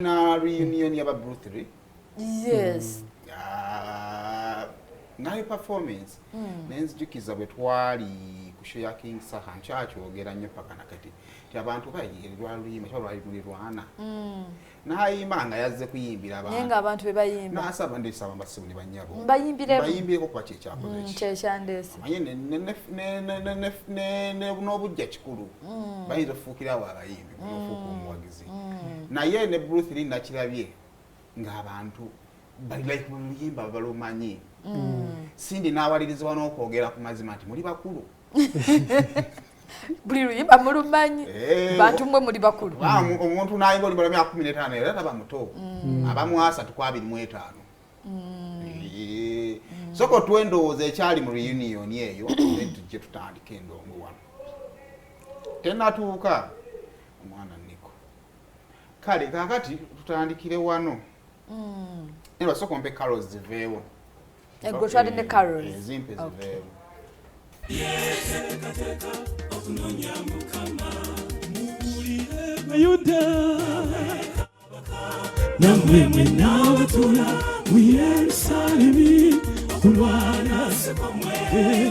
Na reunion ya Bruce. Yes. Nayo performance. Nenzijukiza bwe twali ku show ya King Saha nkyakyogerera nnyo paka nakati. Ti abantu bayirirwa luyimba kyalwa lirwana. Nayimba nga yazze kuyimbira abantu. Nenga abantu be bayimba. Nasaba ndisaba mbasibu ne banyabo. Bayimbire ko kwa kyekyakoze. Kyeshandese. Manye ne n'obujja kikulu. Bayinza fuukira abo abayimbi n'ofuuka omuwagizi. Naye ne Bruce Lee nakirabye ng'abantu bali like mu luyimba balumanyi. Sindi n'awalirizibwa n'okwogera ku mazima nti muli bakulu. Buli luyimba mulumanyi bantu mwe muli bakulu. Omuntu n'ayimba oluyimba lwa myaka 15 era taba muto. Abamu 325. Soko twendowooza ekyali mu reunion eyo tujje tutandika endongo wano. Tennatuuka omwana Niko. Kale kakati tutandikire wano. Eba soko mpe carols ziveewo. Ego twali ne carols. Zimpe ziveewo. Namwe nawe tula Yerusalemu kulwana sekomwe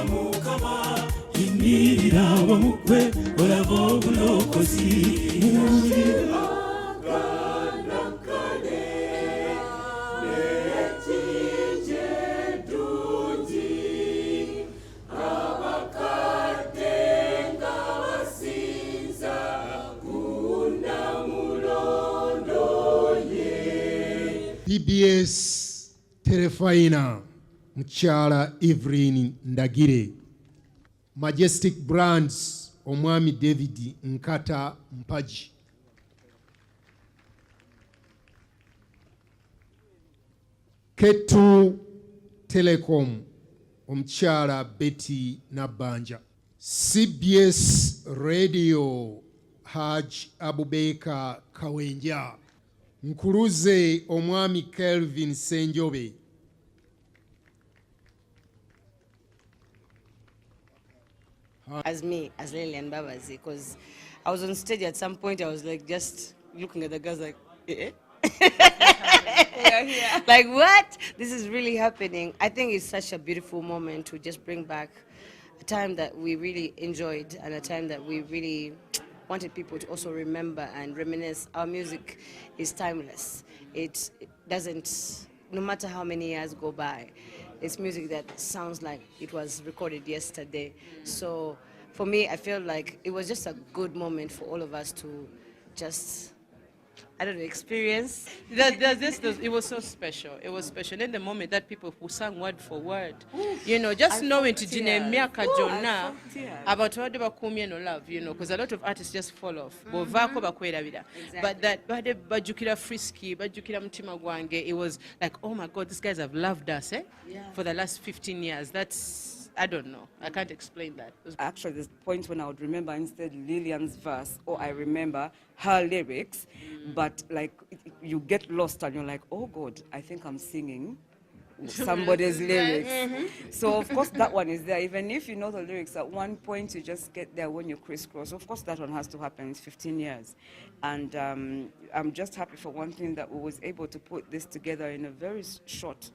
mukama imirira bamukwe olabo bulokozi PBS Terefina Mukyala Evelyn Ndagire Majestic Brands Omwami David Nkata Mpaji Ketu Telecom Omukyala Betty Nabanja CBS Radio Haj Abubeka Kawenja Nkuluze Omwami Kelvin Senjobe as me, as Lilian Babazi, because I was on stage at some point, I was like just looking at the girls like, eh? Like what? This is really happening. I think it's such a beautiful moment to just bring back a time that we really enjoyed and a time that we really wanted people to also remember and reminisce. Our music is timeless. It doesn't, no matter how many years go by, it's music that sounds like it was recorded yesterday. So for me, I feel like it was just a good moment for all of us to just, I don't know, experience. It was so special. It was special. In the moment that people who sang word for word, you know, just knowing to Jine Miaka Jona about what they were coming no love, you know, because a lot of artists just fall off. But that Bajukira Frisky, Bajukira Mtima Gwange, it was like, oh my God, these guys have loved us, for the last 15 years. That's, I don't know. I can't explain that. Actually, there's points when I would remember instead Lillian's verse, or I remember her lyrics, but like you get lost and you're like, oh God, I think I'm singing somebody's lyrics. So of course that one is there. Even if you know the lyrics, at one point you just get there when you crisscross. Of course that one has to happen. It's 15 years. And I'm just happy for one thing that we was able to put this together in a very short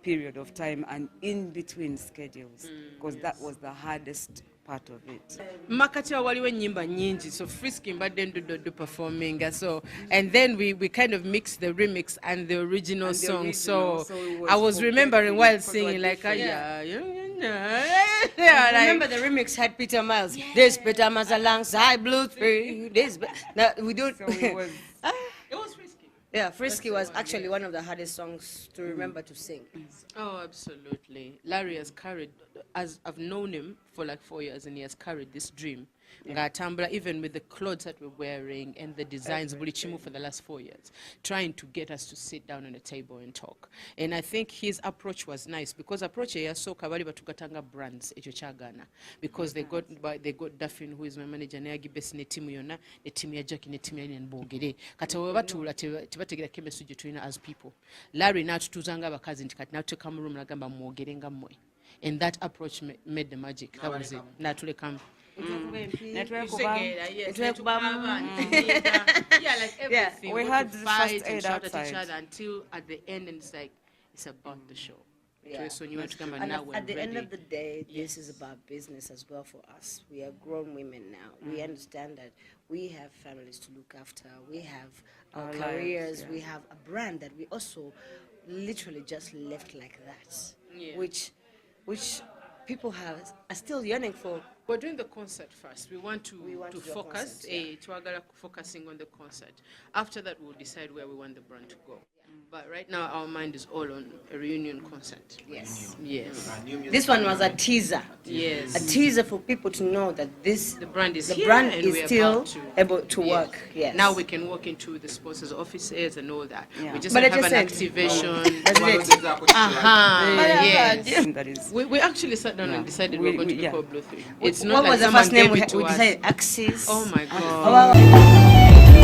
period of time and in between schedules, because that was the hardest part of it. Makati waliwe nyimba nyingi, so Frisky mbadde do performing, so and then we kind of mixed the remix and the original song. So I was remembering while singing like Remember the remix had Peter Miles. This Peter Miles alongside Blue 3. This we don't. So it was. it was Frisky. Yeah, Frisky was actually one of the hardest songs to remember to sing. Oh, absolutely. Larry has carried, as I've known him for like 4 years, and he has carried this dream. Ngatambula, even with the clothes that we're wearing and the designs, Bulichimu for the last 4 years, trying to get us to sit down on a table and talk. And I think his approach was nice, because approach ya so kabali batugatanga brands echo chagana, because they got Daffin, who is my manager, ne agibesi ne timu yona, ne timu ya Jackie, ne timu ya Nbogere. Kata webatula tibategera chemistry jetulina as people. Larry natutuzanga abakazi nti kati natuka mu room nagamba mwogere nga mmwe. And that approach made the magic. That was it. Natule come Yeah, like everything. Yeah, we want had to the fight first and aid shout at each outside. other until at the end, and it's like it's about the show. Yeah. So you want to come and And now we're at the end ready. of the day, this is about business as well for us. We are grown women now. We understand that we have families to look after. We have our Our careers. lives, yeah. We have a brand that we also literally just left like that, Yeah. which people are still yearning for. We're doing the concert first. We want to We want to do a focus, concert, yeah. focusing on the concert. After that, we'll decide where we want the brand to go. But right now, our mind is all on a reunion concert. Yes. Yes. This one was a teaser. Yes. A teaser for people to know that The brand is the here brand and is we're still about to, able to yes. work. Yes. Now we can walk into the sponsors' offices and all that. Yeah. We just But have I just an said- activation. That's it. Yes. That is. We actually sat down Yeah. and decided We- we're going to we- be yeah. called Blue 3. What It's not like was the someone first name gave we it to us. decided? Axis. Oh my God. Oh,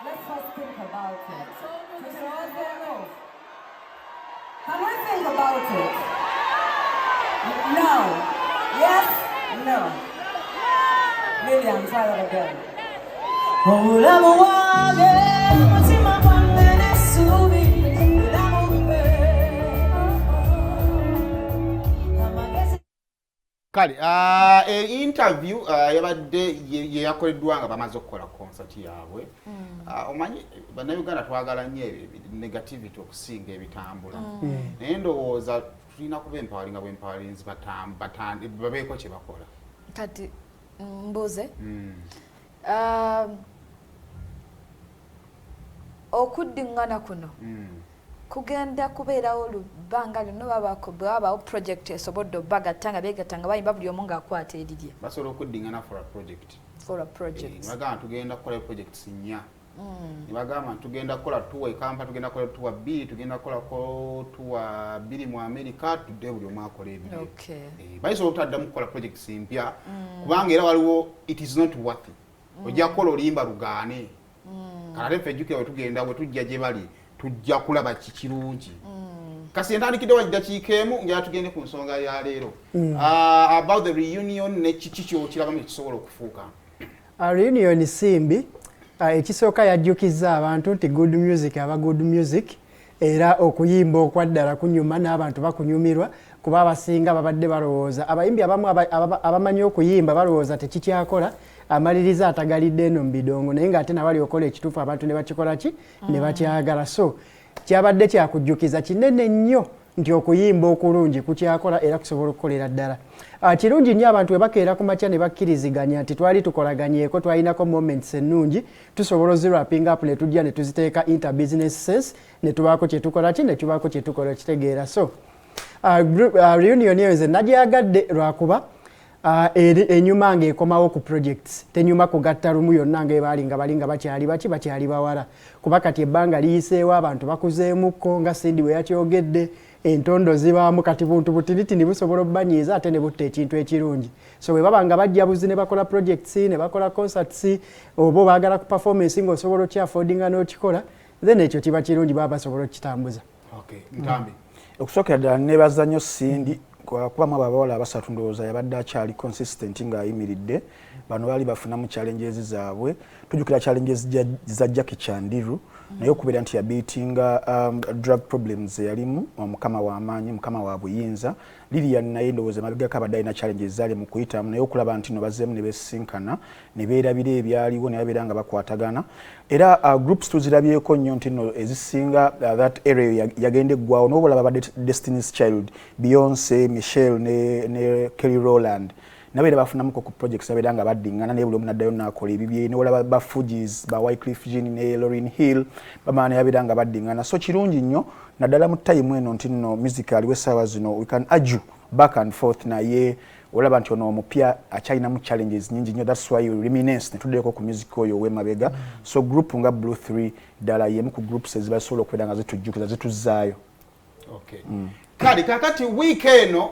Let's first think about it. Can we think about it? No. Yes? No. Lillian, try that again. kale interview yabadde yakoleddwa nga bamaze okukola concert yaabwe. Omanyi bannayuganda twagala nnyo negativity okusinga ebitambula, naye ndowooza tulina kuba empawalinga bwempawalinzi babeeko kye bakola. Kati mbuze okuddiŋŋana kuno kugenda kubeerawo olubbanga lyonna bwabaawo project esobodde obbagatta nga beegatta nga bayimba buli omu ng'akwata erirye Basobola okuddiŋŋana for a project. for a project. Ne bagamba tugenda kukola projects 4. Ne bagamba tugenda kukola tour e Kampala, tugenda kukola tour 2, tugenda kukola tour 2 mu America, tudde buli omu akola ebibye. Okay. Bayisobola otaddamu kukola projects mpya kubanga era waliwo it is not worth it. Ojja kukola olimba lugaane. Kale ffe ejjukira tugenda bwe tujja gye bali tujja kulaba kikirungi. Kasi entandikidde wa ddakiika emu njala tugende ku nsonga ya leero. About the reunion ne kiki ky'okirabamu ekisobola okufuuka. Reunion simbi ekisooka yajjukizza abantu nti good music aba good music era okuyimba okwaddala kunyuma n'abantu bakunyumirwa kuba abasinga babadde balowooza abayimbi abamu abamanyi okuyimba balowooza tekikyakola amaliriza atagalidde eno mu bidongo naye ng'ate nabali okola ekituufu abantu ne bakikola ki ne bakyagala so kyabadde kyakujjukiza kinene nnyo nti okuyimba okulungi kukyakola era kusobola okukolera ddala. Kirungi nnyo abantu we bakeera ku makya ne bakkiriziganya nti twali tukolaganyeeko twalinako moments ennungi tusobola oziraping up ne tujja ne tuziteeka inter business sense ne tubaako kye tukola ki ne tubaako kye tukola kitegeera so reunion eyo nze nagyagadde lwakuba enyuma ng'ekomawo ku projects tenyuma kugatta lumu yonna ng'ebaali nga bali nga bakyali bawala kuba kati ebbanga liyiseewo abantu bakuzeemukko nga Cindy bwe yakyogedde entondo zibaamu kati buntu butinitini busobola obbanyiiza ate ne butta ekintu ekirungi so bwe baba nga bajjabuzi ne bakola projects ne bakola concerts oba baagala ku performance ng'osobola okyafoodinga n'okikola then ekyo kiba kirungi baba basobola okukitambuza. Ntambi okusookera ddala neebaza nnyo Cindy kubamu abawala abasatu ndowooza yabadde akyali consistent ng'ayimiridde bano baali bafunamu challenges zaabwe tujjukira challenges za Jackie Chandiru naye okubeera nti yabiitinga drug problems yalimu omukama w'amaanyi mukama wa buyinza Lillian naye ndowooza emabegako abadde alina challenges zaali mu kuyitamu naye okulaba nti no bazzeemu ne beesinkana ne beerabira ebyaliwo ne babeera nga bakwatagana era groups tuzirabyeko nnyo nti nno ezisinga that area yagenda eggwawo n'oba olaba badde Destiny's Child Beyonce Michelle ne Kelly Rowland nabeera bafunamuko ku projects abeera nga baddiŋŋana naye buli omu naddayo n'akola ebibye n'olaba ba Fugees ba Wycliffe Jean ne Lauryn Hill bamaana yabeera nga baddiŋŋana so kirungi nnyo naddala mu time eno nti nno musical w'essaawa zino we can argue back and forth naye olaba nti ono omupya akyalinamu challenges nyingi nnyo that's why you reminisce ne tuddeko ku music oyo ow'emabega so group nga Blue 3 ddala yemu ku groups ezibasobola okubeera nga zitujjukiza zituzzaayo. kale kakati week eno